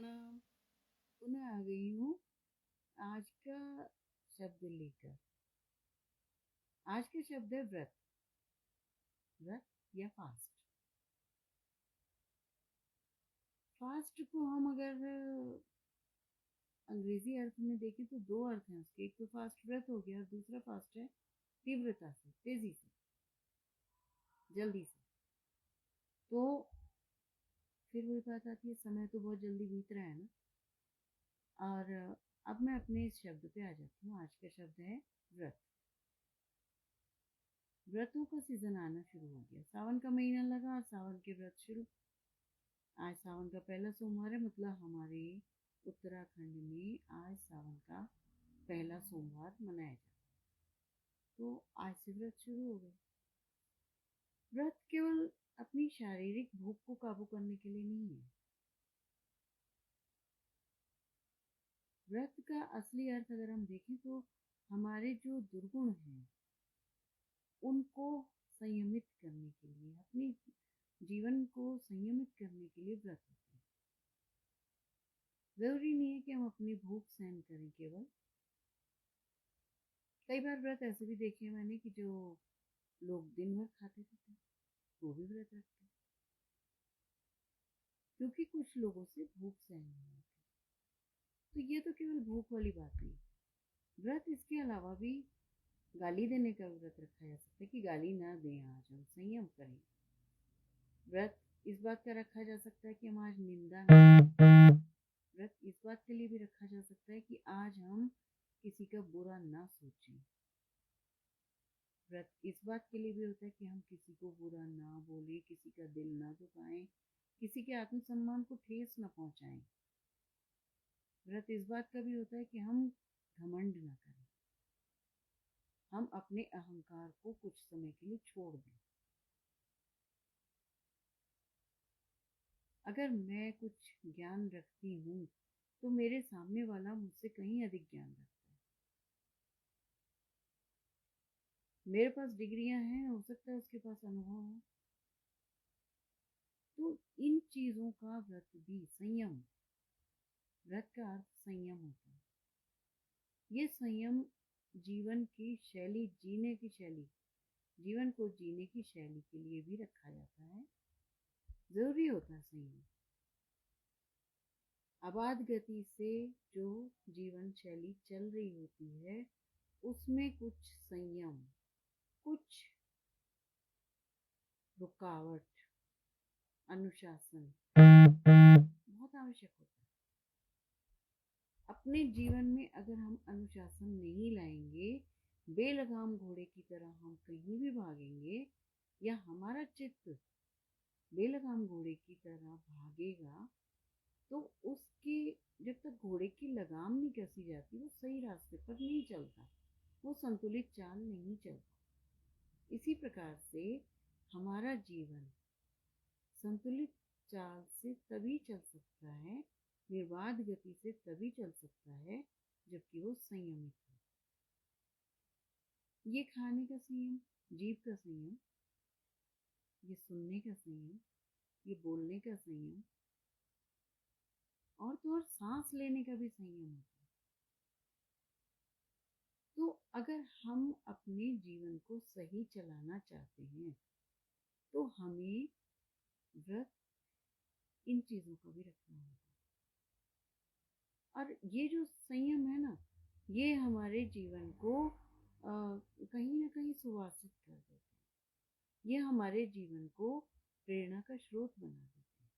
प्रणाम। पुनः आ गई हूँ आज का शब्द लेकर। आज का शब्द है व्रत। व्रत या फास्ट। फास्ट को हम अगर अंग्रेजी अर्थ में देखें तो दो अर्थ हैं उसके। एक तो फास्ट व्रत हो गया और दूसरा फास्ट है तीव्रता से, तेजी से, जल्दी से। तो फिर वही बात आती है, समय तो बहुत जल्दी बीत रहा है ना। और अब मैं अपने इस शब्द पे आ जाती हूँ। आज का शब्द है व्रत। व्रतों का सीजन आना शुरू हो गया। सावन का महीना लगा और सावन के व्रत शुरू। आज सावन का पहला सोमवार है, मतलब हमारे उत्तराखंड में आज सावन का पहला सोमवार मनाया जाता है। तो आज से व्रत शुरू हो गए। व्रत केवल अपनी शारीरिक भूख को काबू करने के लिए नहीं है। व्रत का असली अर्थ अगर हम देखें तो हमारे जो दुर्गुण हैं उनको संयमित करने के लिए, अपने जीवन को संयमित करने के लिए व्रत होते हैं। जरूरी नहीं है कि हम अपनी भूख सहन करें केवल। कई बार व्रत ऐसे भी देखे हैं मैंने कि जो लोग दिन भर खाते रहते हैं वो भी व्रत रखते हैं, क्योंकि कुछ लोगों से भूख सहन नहीं होती। तो ये तो केवल भूख वाली बात नहीं। व्रत इसके अलावा भी गाली देने का व्रत रखा जा सकता है कि गाली ना दें, आज हम संयम करें। व्रत इस बात का रखा जा सकता है कि हम आज निंदा ना। व्रत इस बात के लिए भी रखा जा सकता है कि आज हम किसी का बुरा ना सोचें। व्रत इस बात के लिए भी होता है कि हम किसी को बुरा ना बोले, किसी का दिल ना दुखाएं, किसी के आत्मसम्मान को ठेस न पहुंचाएं। व्रत इस बात का भी होता है कि हम घमंड न करें, हम अपने अहंकार को कुछ समय के लिए छोड़ दें। अगर मैं कुछ ज्ञान रखती हूँ तो मेरे सामने वाला मुझसे कहीं अधिक ज्ञान रखता है। मेरे पास डिग्रियां हैं, हो सकता है उसके पास अनुभव हो। तो इन चीजों का व्रत भी संयम। व्रत का अर्थ संयम होता है। ये संयम जीवन की शैली, जीने की शैली, जीवन को जीने की शैली के लिए भी रखा जाता है। जरूरी होता है संयम। आबाद गति से जो जीवन शैली चल रही होती है उसमें कुछ संयम, कुछ रुकावट, अनुशासन बहुत आवश्यक होता है। अपने जीवन में अगर हम अनुशासन नहीं लाएंगे, बेलगाम घोड़े की तरह हम कहीं भी भागेंगे, या हमारा चित्त बेलगाम घोड़े की तरह भागेगा, तो उसकी जब तक घोड़े की लगाम नहीं कसी जाती वो सही रास्ते पर नहीं चलता, वो संतुलित चाल नहीं चलता। इसी प्रकार से हमारा जीवन संतुलित चाल से तभी चल सकता है, निर्बाध गति से तभी चल सकता है जबकि वो संयमित हो। ये खाने का संयम, जीभ का संयम, ये सुनने का संयम, ये बोलने का संयम, और तो और सांस लेने का भी संयम होता है। तो अगर हम अपने जीवन को सही चलाना चाहते हैं तो हमें व्रत इन चीजों का भी रखना होगा। और ये जो संयम है ना, ये हमारे जीवन को कहीं ना कहीं सुवासित कर देते हैं। ये हमारे जीवन को प्रेरणा का स्रोत बना देते हैं।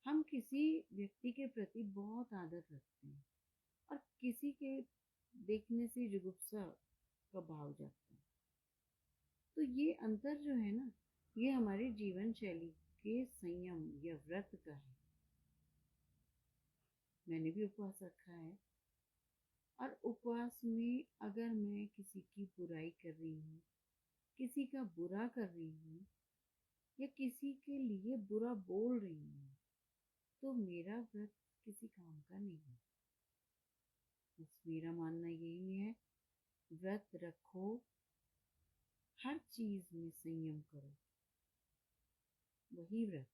हम किसी व्यक्ति के प्रति बहुत आदर रखते हैं और किसी के देखने से जुगुप्सा का भाव जाता है। तो ये अंतर जो है ना, ये हमारी जीवन शैली के संयम या व्रत का है। मैंने भी उपवास रखा है, और उपवास में अगर मैं किसी की बुराई कर रही हूँ, किसी का बुरा कर रही हूँ, या किसी के लिए बुरा बोल रही हूँ, तो मेरा व्रत किसी काम का नहीं है। बस मेरा मानना यही है, व्रत रखो, हर चीज में संयम करो, वही व्रत।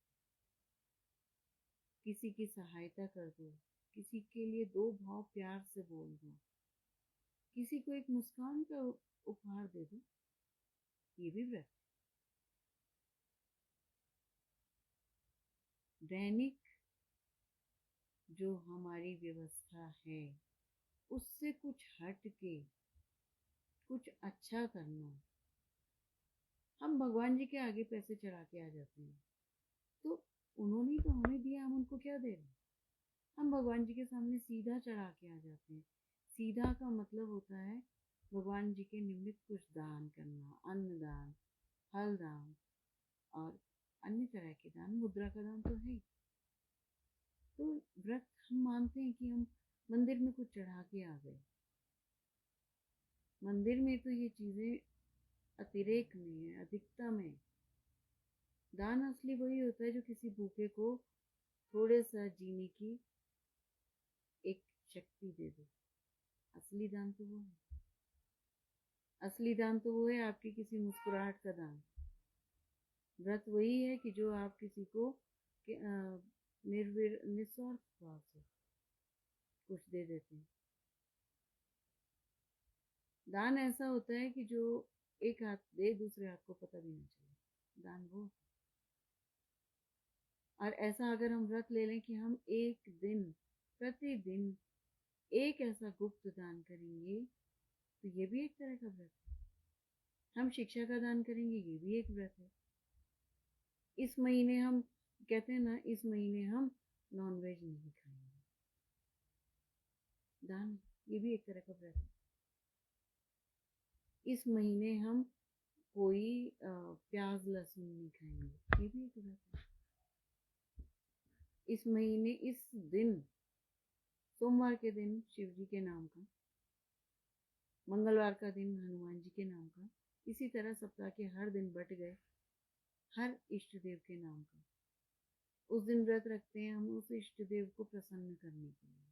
किसी की सहायता कर दो, किसी के लिए दो भाव प्यार से बोल दो, किसी को एक मुस्कान का उपहार दे दो, ये भी व्रत। दैनिक जो हमारी व्यवस्था है उससे कुछ हट के कुछ अच्छा करना। हम भगवान जी के आगे पैसे चढ़ा के आ जाते हैं, तो उन्होंने तो हमें दिया, हम उनको क्या दे रहे हैं। हम भगवान जी के सामने सीधा चढ़ा के आ जाते हैं। सीधा का मतलब होता है भगवान जी के निमित्त कुछ दान करना, अन्न दान, फल दान और अन्य तरह के दान, मुद्रा का दान तो है ही। तो व्रत हम मानते हैं कि हम मंदिर में कुछ चढ़ा के आ गए। मंदिर में तो ये चीजें अतिरेक में है, अधिकता में। दान असली वही होता है जो किसी भूखे को थोड़े सा जीने की एक शक्ति दे दे। असली दान तो वो है। असली दान तो वो है आपकी किसी मुस्कुराहट का दान। व्रत वही है कि जो आप किसी को निस्वार्थ भाव से कुछ दे देते हैं। दान ऐसा होता है कि जो एक हाथ दे दूसरे हाथ को पता भी नहीं चले, दान वो। और ऐसा अगर हम व्रत ले लें कि हम एक दिन प्रतिदिन एक ऐसा गुप्त दान करेंगे, तो ये भी एक तरह का व्रत है। हम शिक्षा का दान करेंगे, ये भी एक व्रत है। इस महीने हम कहते हैं ना, इस महीने हम नॉनवेज नहीं खाएंगे, दान, ये भी एक तरह का व्रत है। इस महीने हम कोई प्याज लहसुन नहीं खाएंगे, ये भी एक व्रत है। इस महीने इस दिन, सोमवार के दिन शिव जी के नाम का, मंगलवार का दिन हनुमान जी के नाम का, इसी तरह सप्ताह के हर दिन बट गए हर इष्ट देव के नाम का। उस दिन व्रत रखते हैं हम उस इष्ट देव को प्रसन्न करने के लिए।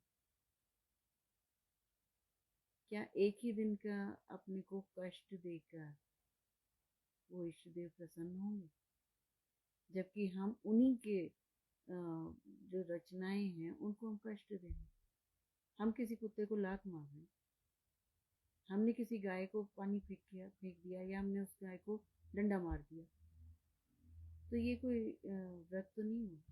क्या एक ही दिन का अपने को कष्ट देकर वो इष्ट देव प्रसन्न होंगे? जबकि हम उन्हीं के जो रचनाएं हैं उनको हम कष्ट दें। हम किसी कुत्ते को लात मार रहे हैं, हमने किसी गाय को पानी फेंक दिया, या हमने उस गाय को डंडा मार दिया, तो ये कोई व्रत तो नहीं हुआ।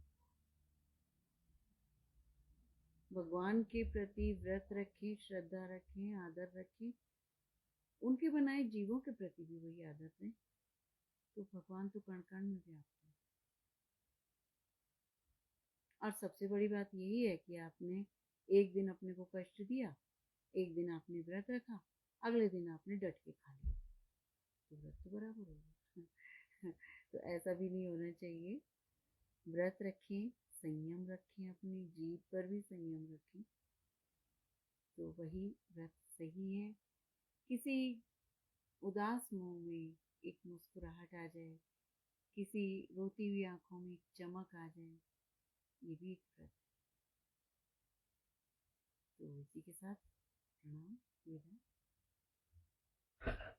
भगवान के प्रति व्रत रखें, श्रद्धा रखें, आदर रखें, उनके बनाए जीवों के प्रति भी वही आदर दें, तो भगवान तो कण कण में व्याप्त है। और सबसे बड़ी बात यही है कि आपने एक दिन अपने को कष्ट दिया, एक दिन आपने व्रत रखा, अगले दिन आपने डट के खा लिया, तो व्रत तो बराबर होगा। तो ऐसा भी नहीं होना चाहिए। व्रत रखें, संयम रखें, अपनी जीभ पर भी संयम रखें, तो वही व्रत सही है। किसी उदास मुंह में एक मुस्कुराहट आ जाए, किसी रोती हुई आंखों में एक चमक आ जाए, ये भी एक व्रत है। तो इसी के साथ प्रणाम, विदा।